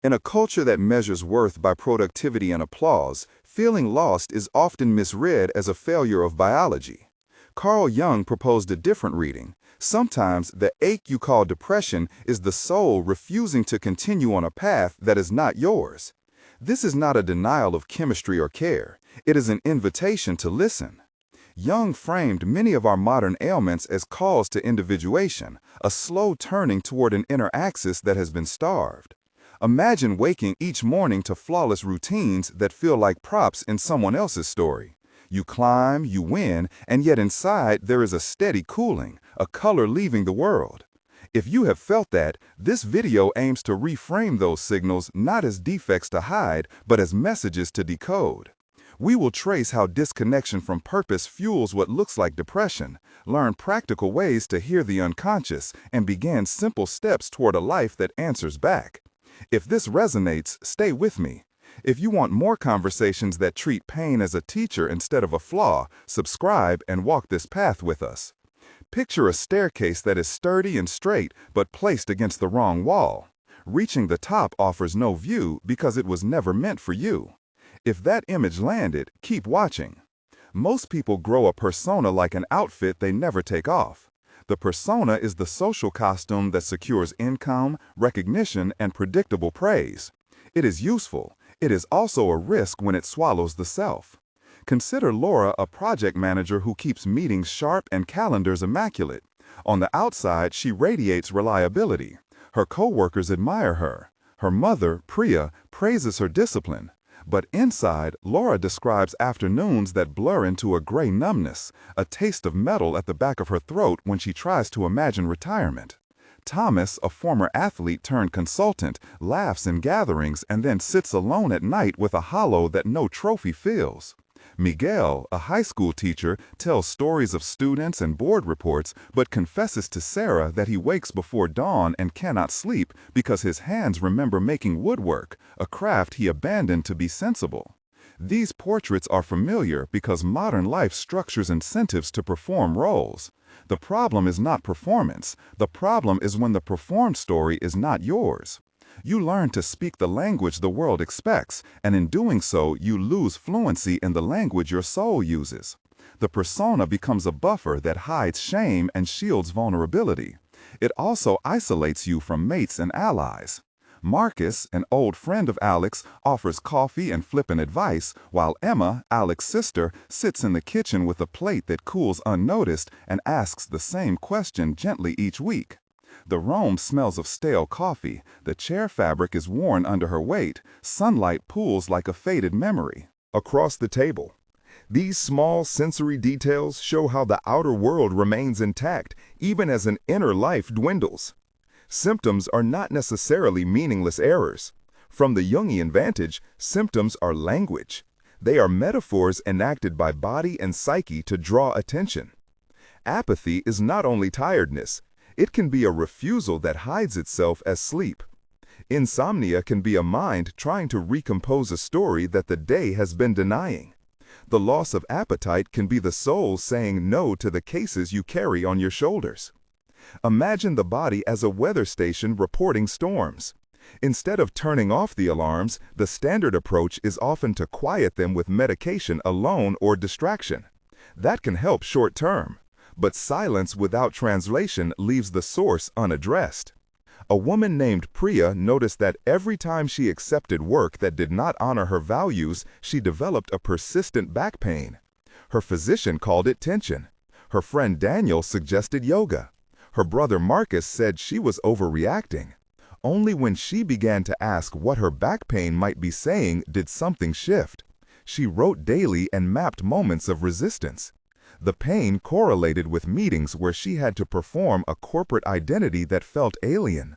In a culture that measures worth by productivity and applause, feeling lost is often misread as a failure of biology. Carl Jung proposed a different reading. Sometimes the ache you call depression is the soul refusing to continue on a path that is not yours. This is not a denial of chemistry or care. It is an invitation to listen. Jung framed many of our modern ailments as calls to individuation, a slow turning toward an inner axis that has been starved. Imagine waking each morning to flawless routines that feel like props in someone else's story. You climb, you win, and yet inside there is a steady cooling, a color leaving the world. If you have felt that, this video aims to reframe those signals not as defects to hide, but as messages to decode. We will trace how disconnection from purpose fuels what looks like depression, learn practical ways to hear the unconscious, and begin simple steps toward a life that answers back. If this resonates, stay with me. If you want more conversations that treat pain as a teacher instead of a flaw, subscribe and walk this path with us. Picture a staircase that is sturdy and straight, but placed against the wrong wall. Reaching the top offers no view because it was never meant for you. If that image landed, keep watching. Most people grow a persona like an outfit they never take off. The persona is the social costume that secures income, recognition, and predictable praise. It is useful. It is also a risk when it swallows the self. Consider Laura a project manager who keeps meetings sharp and calendars immaculate. On the outside, she radiates reliability. Her coworkers admire her. Her mother, Priya, praises her discipline. But inside, Laura describes afternoons that blur into a gray numbness, a taste of metal at the back of her throat when she tries to imagine retirement. Thomas, a former athlete turned consultant, laughs in gatherings and then sits alone at night with a hollow that no trophy fills. Miguel, a high school teacher, tells stories of students and board reports, but confesses to Sarah that he wakes before dawn and cannot sleep because his hands remember making woodwork, a craft he abandoned to be sensible. These portraits are familiar because modern life structures incentives to perform roles. The problem is not performance. The problem is when the performed story is not yours. You learn to speak the language the world expects, and in doing so, you lose fluency in the language your soul uses. The persona becomes a buffer that hides shame and shields vulnerability. It also isolates you from mates and allies. Marcus, an old friend of Alex, offers coffee and flippant advice, while Emma, Alex's sister, sits in the kitchen with a plate that cools unnoticed and asks the same question gently each week. The room smells of stale coffee, the chair fabric is worn under her weight, sunlight pools like a faded memory. Across the table. These small sensory details show how the outer world remains intact, even as an inner life dwindles. Symptoms are not necessarily meaningless errors. From the Jungian vantage, symptoms are language. They are metaphors enacted by body and psyche to draw attention. Apathy is not only tiredness. It can be a refusal that hides itself as sleep. Insomnia can be a mind trying to recompose a story that the day has been denying. The loss of appetite can be the soul saying no to the cases you carry on your shoulders. Imagine the body as a weather station reporting storms. Instead of turning off the alarms, the standard approach is often to quiet them with medication alone or distraction. That can help short term. But silence without translation leaves the source unaddressed. A woman named Priya noticed that every time she accepted work that did not honor her values, she developed a persistent back pain. Her physician called it tension. Her friend Daniel suggested yoga. Her brother Marcus said she was overreacting. Only when she began to ask what her back pain might be saying did something shift. She wrote daily and mapped moments of resistance. The pain correlated with meetings where she had to perform a corporate identity that felt alien.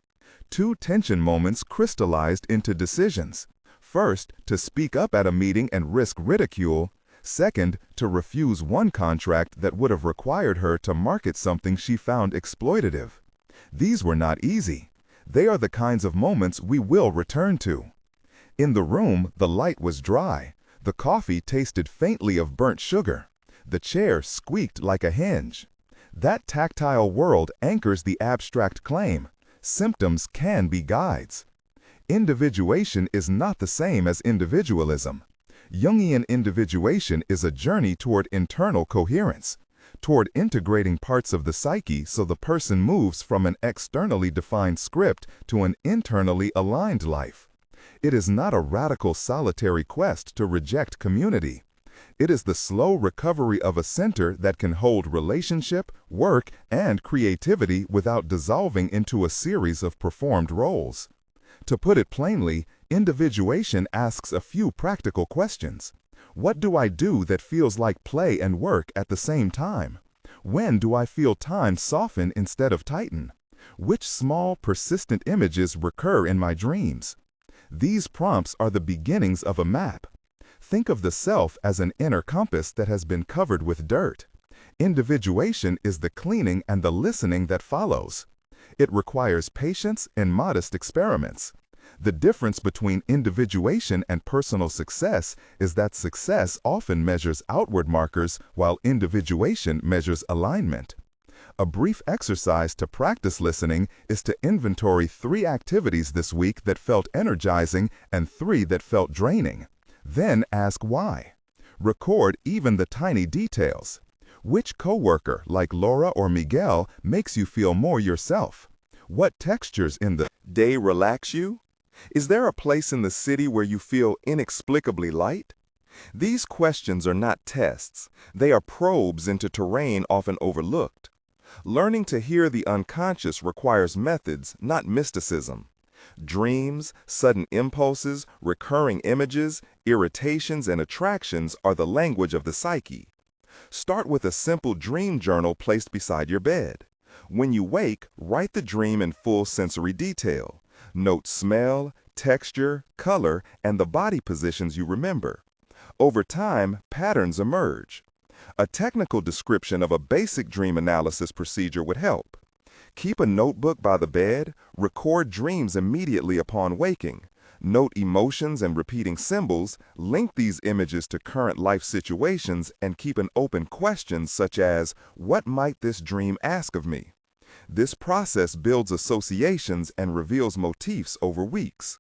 2 tension moments crystallized into decisions. First, to speak up at a meeting and risk ridicule. Second, to refuse one contract that would have required her to market something she found exploitative. These were not easy. They are the kinds of moments we will return to. In the room, the light was dry. The coffee tasted faintly of burnt sugar. The chair squeaked like a hinge. That tactile world anchors the abstract claim. Symptoms can be guides. Individuation is not the same as individualism. Jungian individuation is a journey toward internal coherence, toward integrating parts of the psyche so the person moves from an externally defined script to an internally aligned life. It is not a radical solitary quest to reject community. It is the slow recovery of a center that can hold relationship, work, and creativity without dissolving into a series of performed roles. To put it plainly, individuation asks a few practical questions. What do I do that feels like play and work at the same time? When do I feel time soften instead of tighten? Which small, persistent images recur in my dreams? These prompts are the beginnings of a map. Think of the self as an inner compass that has been covered with dirt. Individuation is the cleaning and the listening that follows. It requires patience and modest experiments. The difference between individuation and personal success is that success often measures outward markers while individuation measures alignment. A brief exercise to practice listening is to inventory 3 activities this week that felt energizing and 3 that felt draining. Then ask why. Record even the tiny details. Which coworker, like Laura or Miguel, makes you feel more yourself? What textures in the day relax you? Is there a place in the city where you feel inexplicably light? These questions are not tests. They are probes into terrain often overlooked. Learning to hear the unconscious requires methods, not mysticism. Dreams, sudden impulses, recurring images, irritations, and attractions are the language of the psyche. Start with a simple dream journal placed beside your bed. When you wake, write the dream in full sensory detail. Note smell, texture, color, and the body positions you remember. Over time, patterns emerge. A technical description of a basic dream analysis procedure would help. Keep a notebook by the bed, record dreams immediately upon waking. Note emotions and repeating symbols, link these images to current life situations, and keep an open question such as, what might this dream ask of me? This process builds associations and reveals motifs over weeks.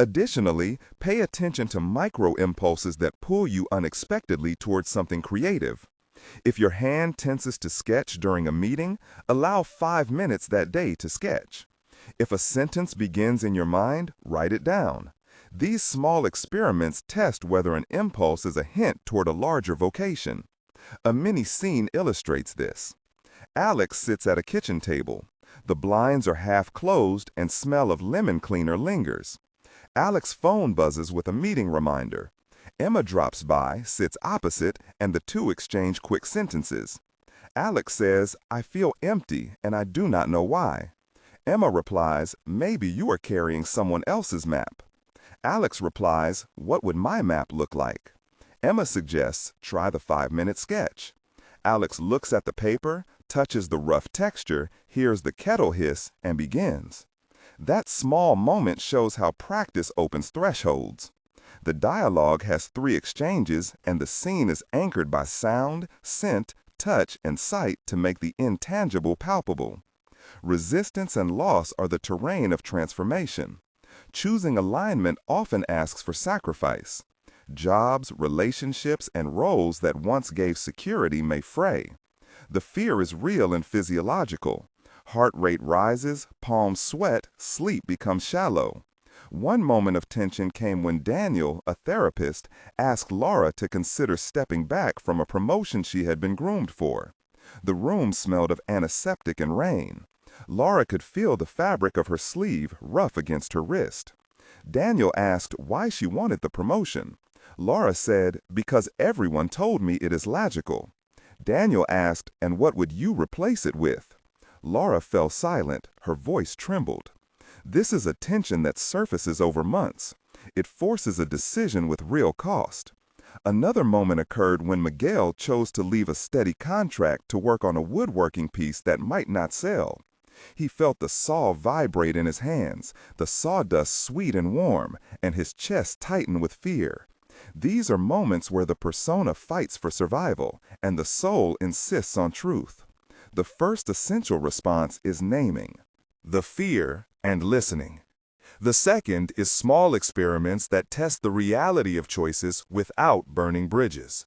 Additionally, pay attention to micro-impulses that pull you unexpectedly towards something creative. If your hand tenses to sketch during a meeting, allow 5 minutes that day to sketch. If a sentence begins in your mind, write it down. These small experiments test whether an impulse is a hint toward a larger vocation. A mini scene illustrates this. Alex sits at a kitchen table. The blinds are half closed and smell of lemon cleaner lingers. Alex's phone buzzes with a meeting reminder. Emma drops by, sits opposite, and the two exchange quick sentences. Alex says, I feel empty and I do not know why. Emma replies, maybe you are carrying someone else's map. Alex replies, what would my map look like? Emma suggests, try the 5-minute sketch. Alex looks at the paper, touches the rough texture, hears the kettle hiss, and begins. That small moment shows how practice opens thresholds. The dialogue has 3 exchanges, and the scene is anchored by sound, scent, touch, and sight to make the intangible palpable. Resistance and loss are the terrain of transformation. Choosing alignment often asks for sacrifice. Jobs, relationships, and roles that once gave security may fray. The fear is real and physiological. Heart rate rises, palms sweat, sleep becomes shallow. One moment of tension came when Daniel, a therapist, asked Laura to consider stepping back from a promotion she had been groomed for. The room smelled of antiseptic and rain. Laura could feel the fabric of her sleeve rough against her wrist. Daniel asked why she wanted the promotion. Laura said, because everyone told me it is logical. Daniel asked, and what would you replace it with? Laura fell silent, her voice trembled. This is a tension that surfaces over months. It forces a decision with real cost. Another moment occurred when Miguel chose to leave a steady contract to work on a woodworking piece that might not sell. He felt the saw vibrate in his hands, the sawdust sweet and warm, and his chest tighten with fear. These are moments where the persona fights for survival, and the soul insists on truth. The first essential response is naming the fear and listening. The second is small experiments that test the reality of choices without burning bridges.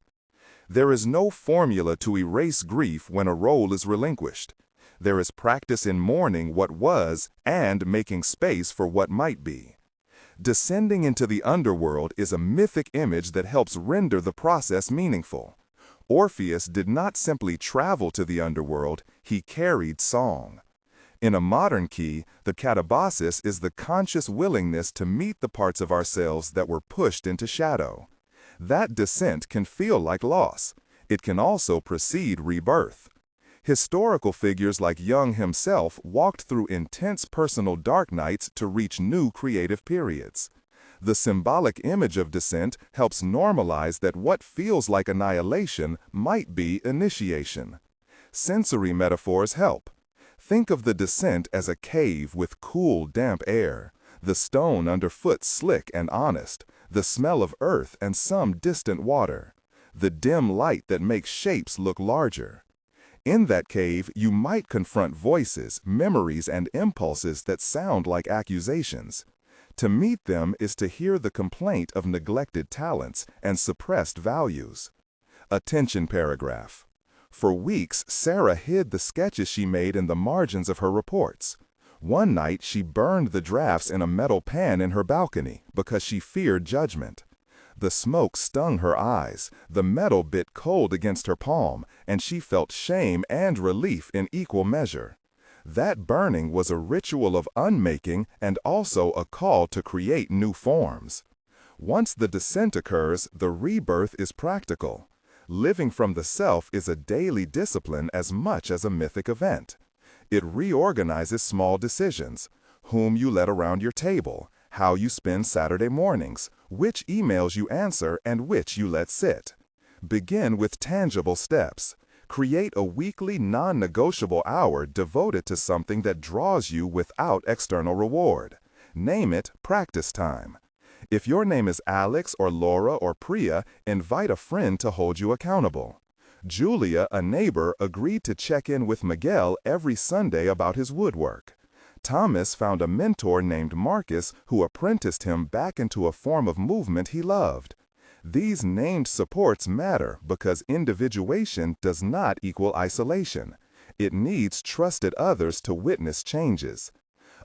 There is no formula to erase grief when a role is relinquished. There is practice in mourning what was and making space for what might be. Descending into the underworld is a mythic image that helps render the process meaningful. Orpheus did not simply travel to the underworld, he carried song. In a modern key, the katabasis is the conscious willingness to meet the parts of ourselves that were pushed into shadow. That descent can feel like loss. It can also precede rebirth. Historical figures like Jung himself walked through intense personal dark nights to reach new creative periods. The symbolic image of descent helps normalize that what feels like annihilation might be initiation. Sensory metaphors help. Think of the descent as a cave with cool, damp air, the stone underfoot slick and honest, the smell of earth and some distant water, the dim light that makes shapes look larger. In that cave, you might confront voices, memories, and impulses that sound like accusations. To meet them is to hear the complaint of neglected talents and suppressed values. Attention paragraph. For weeks, Sarah hid the sketches she made in the margins of her reports. One night, she burned the drafts in a metal pan in her balcony because she feared judgment. The smoke stung her eyes, the metal bit cold against her palm, and she felt shame and relief in equal measure. That burning was a ritual of unmaking and also a call to create new forms. Once the descent occurs, the rebirth is practical. Living from the self is a daily discipline as much as a mythic event. It reorganizes small decisions: whom you let around your table, how you spend Saturday mornings, which emails you answer and which you let sit. Begin with tangible steps. Create a weekly non-negotiable hour devoted to something that draws you without external reward. Name it practice time. If your name is Alex or Laura or Priya, invite a friend to hold you accountable. Julia, a neighbor, agreed to check in with Miguel every Sunday about his woodwork. Thomas found a mentor named Marcus who apprenticed him back into a form of movement he loved. These named supports matter because individuation does not equal isolation. It needs trusted others to witness changes.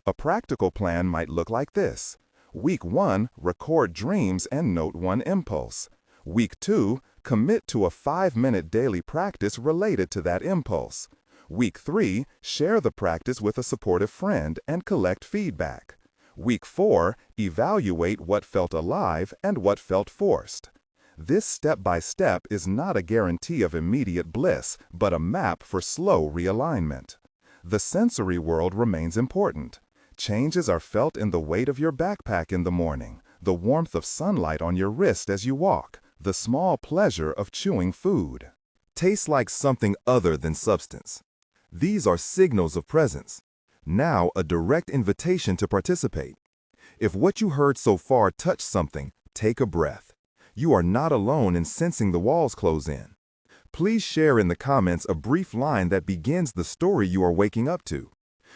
A practical plan might look like this. Week 1, record dreams and note one impulse. Week 2, commit to a 5-minute daily practice related to that impulse. Week 3, share the practice with a supportive friend and collect feedback. Week 4, evaluate what felt alive and what felt forced. This step-by-step is not a guarantee of immediate bliss, but a map for slow realignment. The sensory world remains important. Changes are felt in the weight of your backpack in the morning, the warmth of sunlight on your wrist as you walk, the small pleasure of chewing food. Tastes like something other than substance. These are signals of presence. Now, a direct invitation to participate. If what you heard so far touched something, take a breath. You are not alone in sensing the walls close in. Please share in the comments a brief line that begins the story you are waking up to.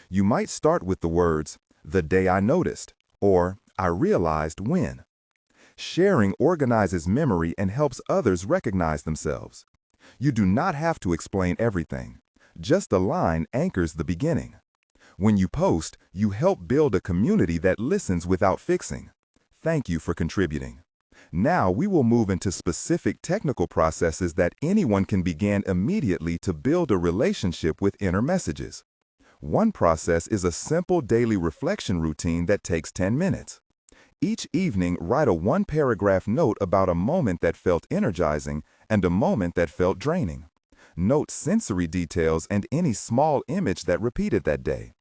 You might start with the words, "The day I noticed," or "I realized when." Sharing organizes memory and helps others recognize themselves. You do not have to explain everything. Just a line anchors the beginning. When you post, you help build a community that listens without fixing. Thank you for contributing. Now we will move into specific technical processes that anyone can begin immediately to build a relationship with inner messages. One process is a simple daily reflection routine that takes 10 minutes. Each evening, write a one-paragraph note about a moment that felt energizing and a moment that felt draining. Note sensory details and any small image that repeated that day.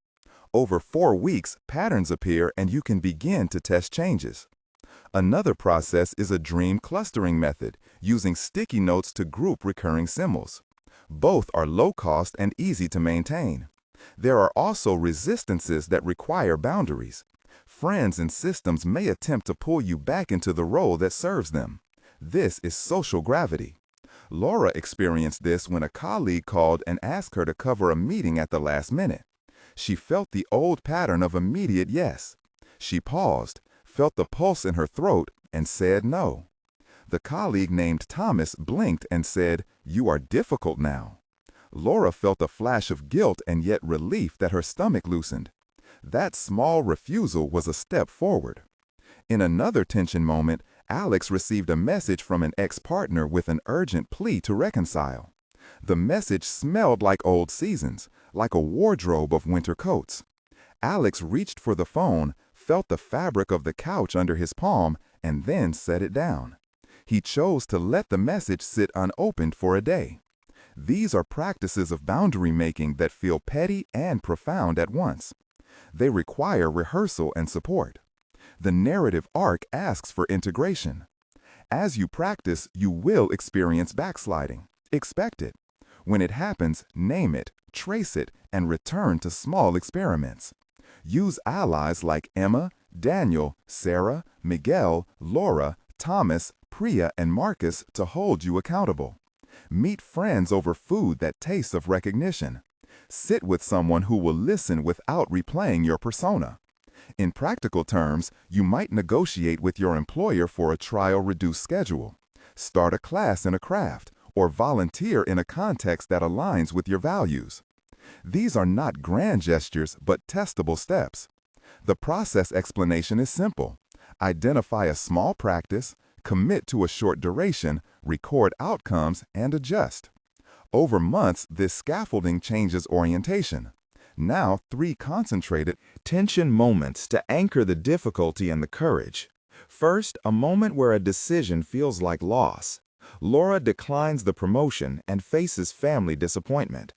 Over 4 weeks, patterns appear and you can begin to test changes. Another process is a dream clustering method, using sticky notes to group recurring symbols. Both are low cost and easy to maintain. There are also resistances that require boundaries. Friends and systems may attempt to pull you back into the role that serves them. This is social gravity. Laura experienced this when a colleague called and asked her to cover a meeting at the last minute. She felt the old pattern of immediate yes. She paused, felt the pulse in her throat, and said no. The colleague named Thomas blinked and said, "You are difficult now." Laura felt a flash of guilt and yet relief that her stomach loosened. That small refusal was a step forward. In another tension moment, Alex received a message from an ex-partner with an urgent plea to reconcile. The message smelled like old seasons, like a wardrobe of winter coats. Alex reached for the phone, felt the fabric of the couch under his palm, and then set it down. He chose to let the message sit unopened for a day. These are practices of boundary making that feel petty and profound at once. They require rehearsal and support. The narrative arc asks for integration. As you practice, you will experience backsliding. Expect it. When it happens, name it, trace it, and return to small experiments. Use allies like Emma, Daniel, Sarah, Miguel, Laura, Thomas, Priya, and Marcus to hold you accountable. Meet friends over food that tastes of recognition. Sit with someone who will listen without replaying your persona. In practical terms, you might negotiate with your employer for a trial-reduced schedule, start a class in a craft, or volunteer in a context that aligns with your values. These are not grand gestures, but testable steps. The process explanation is simple. Identify a small practice, commit to a short duration, record outcomes, and adjust. Over months, this scaffolding changes orientation. Now, 3 concentrated tension moments to anchor the difficulty and the courage. First, a moment where a decision feels like loss. Laura declines the promotion and faces family disappointment.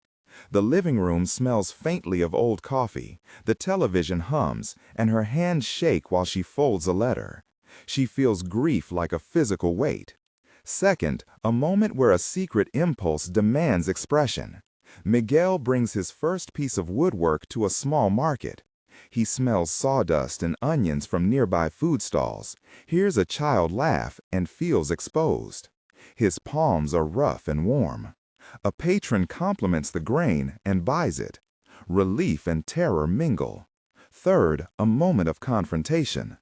The living room smells faintly of old coffee, the television hums, and her hands shake while she folds a letter. She feels grief like a physical weight. Second, a moment where a secret impulse demands expression. Miguel brings his first piece of woodwork to a small market. He smells sawdust and onions from nearby food stalls, hears a child laugh, and feels exposed. His palms are rough and warm. A patron compliments the grain and buys it. Relief and terror mingle. Third, a moment of confrontation.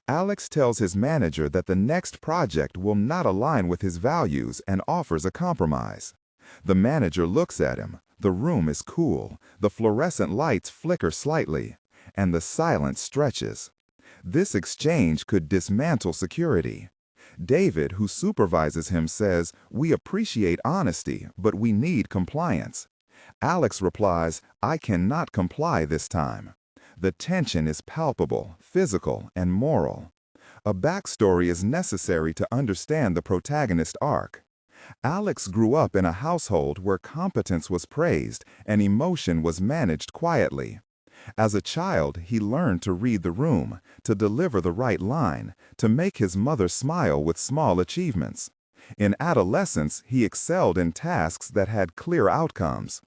Alex tells his manager that the next project will not align with his values and offers a compromise. The manager looks at him. The room is cool. The fluorescent lights flicker slightly, and the silence stretches. This exchange could dismantle security. David, who supervises him, says, "We appreciate honesty, but we need compliance." Alex replies, "I cannot comply this time." The tension is palpable, physical, and moral. A backstory is necessary to understand the protagonist arc. Alex grew up in a household where competence was praised and emotion was managed quietly. As a child, he learned to read the room, to deliver the right line, to make his mother smile with small achievements. In adolescence, he excelled in tasks that had clear outcomes.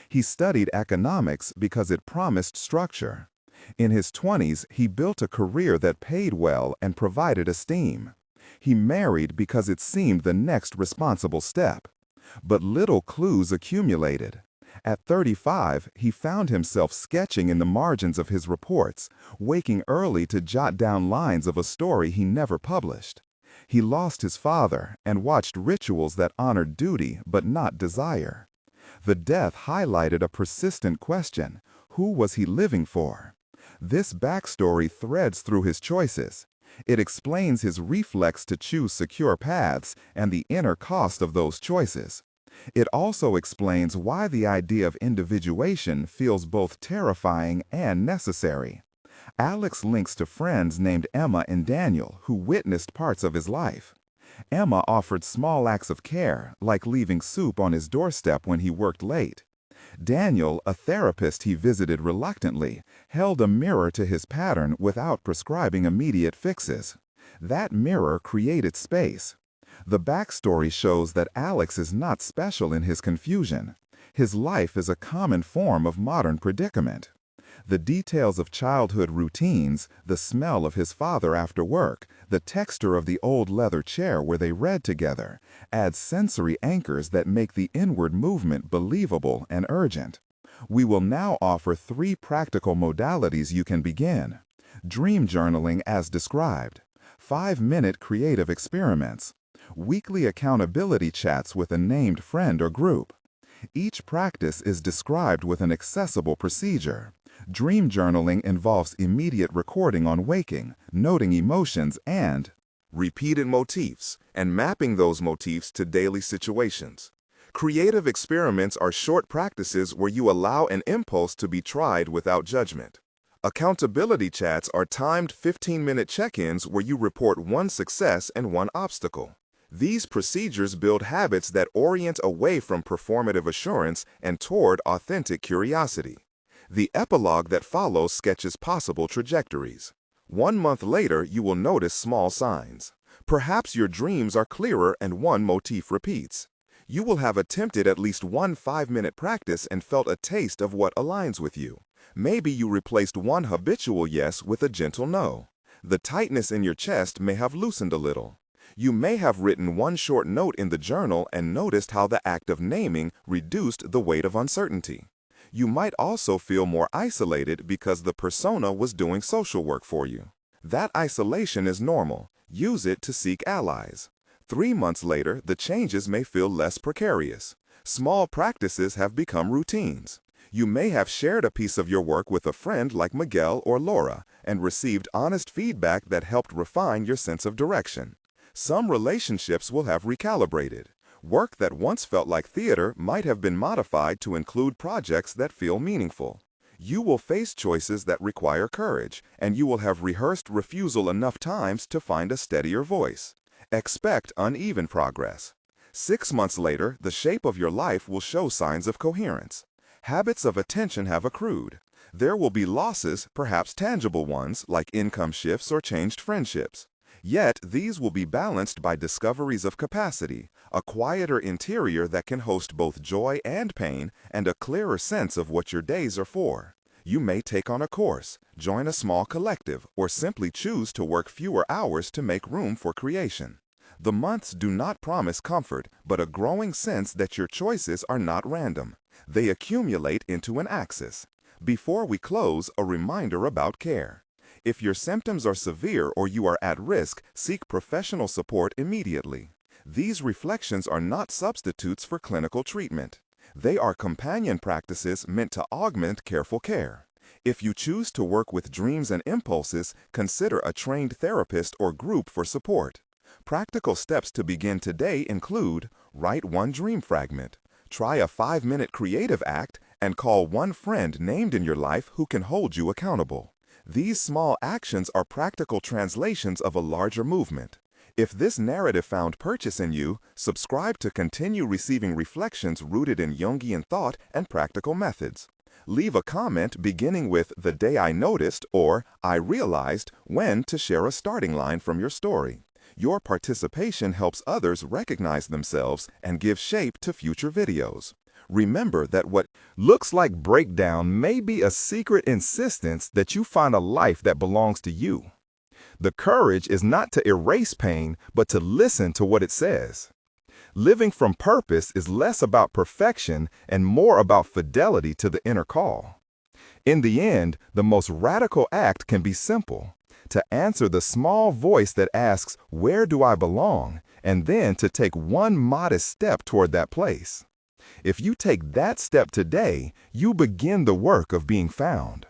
He studied economics because it promised structure. In his 20s, he built a career that paid well and provided esteem. He married because it seemed the next responsible step. But little clues accumulated. At 35, he found himself sketching in the margins of his reports, waking early to jot down lines of a story he never published. He lost his father and watched rituals that honored duty but not desire. The death highlighted a persistent question: who was he living for? This backstory threads through his choices. It explains his reflex to choose secure paths and the inner cost of those choices. It also explains why the idea of individuation feels both terrifying and necessary. Alex links to friends named Emma and Daniel who witnessed parts of his life. Emma offered small acts of care, like leaving soup on his doorstep when he worked late. Daniel, a therapist he visited reluctantly, held a mirror to his pattern without prescribing immediate fixes. That mirror created space. The backstory shows that Alex is not special in his confusion. His life is a common form of modern predicament. The details of childhood routines, the smell of his father after work, the texture of the old leather chair where they read together, add sensory anchors that make the inward movement believable and urgent. We will now offer 3 practical modalities you can begin. Dream journaling as described. 5-minute creative experiments. Weekly accountability chats with a named friend or group. Each practice is described with an accessible procedure. Dream journaling involves immediate recording on waking, noting emotions, and repeated motifs, and mapping those motifs to daily situations. Creative experiments are short practices where you allow an impulse to be tried without judgment. Accountability chats are timed 15-minute check-ins where you report one success and one obstacle. These procedures build habits that orient away from performative assurance and toward authentic curiosity. The epilogue that follows sketches possible trajectories. 1 month later, you will notice small signs. Perhaps your dreams are clearer and one motif repeats. You will have attempted at least one 5-minute practice and felt a taste of what aligns with you. Maybe you replaced one habitual yes with a gentle no. The tightness in your chest may have loosened a little. You may have written one short note in the journal and noticed how the act of naming reduced the weight of uncertainty. You might also feel more isolated because the persona was doing social work for you. That isolation is normal. Use it to seek allies. 3 months later, the changes may feel less precarious. Small practices have become routines. You may have shared a piece of your work with a friend like Miguel or Laura and received honest feedback that helped refine your sense of direction. Some relationships will have recalibrated. Work that once felt like theater might have been modified to include projects that feel meaningful. You will face choices that require courage, and you will have rehearsed refusal enough times to find a steadier voice. Expect uneven progress. 6 months later, the shape of your life will show signs of coherence. Habits of attention have accrued. There will be losses, perhaps tangible ones, like income shifts or changed friendships. Yet, these will be balanced by discoveries of capacity, a quieter interior that can host both joy and pain, and a clearer sense of what your days are for. You may take on a course, join a small collective, or simply choose to work fewer hours to make room for creation. The months do not promise comfort, but a growing sense that your choices are not random. They accumulate into an axis. Before we close, a reminder about care. If your symptoms are severe or you are at risk, seek professional support immediately. These reflections are not substitutes for clinical treatment. They are companion practices meant to augment careful care. If you choose to work with dreams and impulses, consider a trained therapist or group for support. Practical steps to begin today include: write one dream fragment, try a 5-minute creative act, and call one friend named in your life who can hold you accountable. These small actions are practical translations of a larger movement. If this narrative found purchase in you, subscribe to continue receiving reflections rooted in Jungian thought and practical methods. Leave a comment beginning with "the day I noticed" or "I realized" when to share a starting line from your story. Your participation helps others recognize themselves and give shape to future videos. Remember that what looks like breakdown may be a secret insistence that you find a life that belongs to you. The courage is not to erase pain, but to listen to what it says. Living from purpose is less about perfection and more about fidelity to the inner call. In the end, the most radical act can be simple: to answer the small voice that asks, "Where do I belong?" and then to take one modest step toward that place. If you take that step today, you begin the work of being found.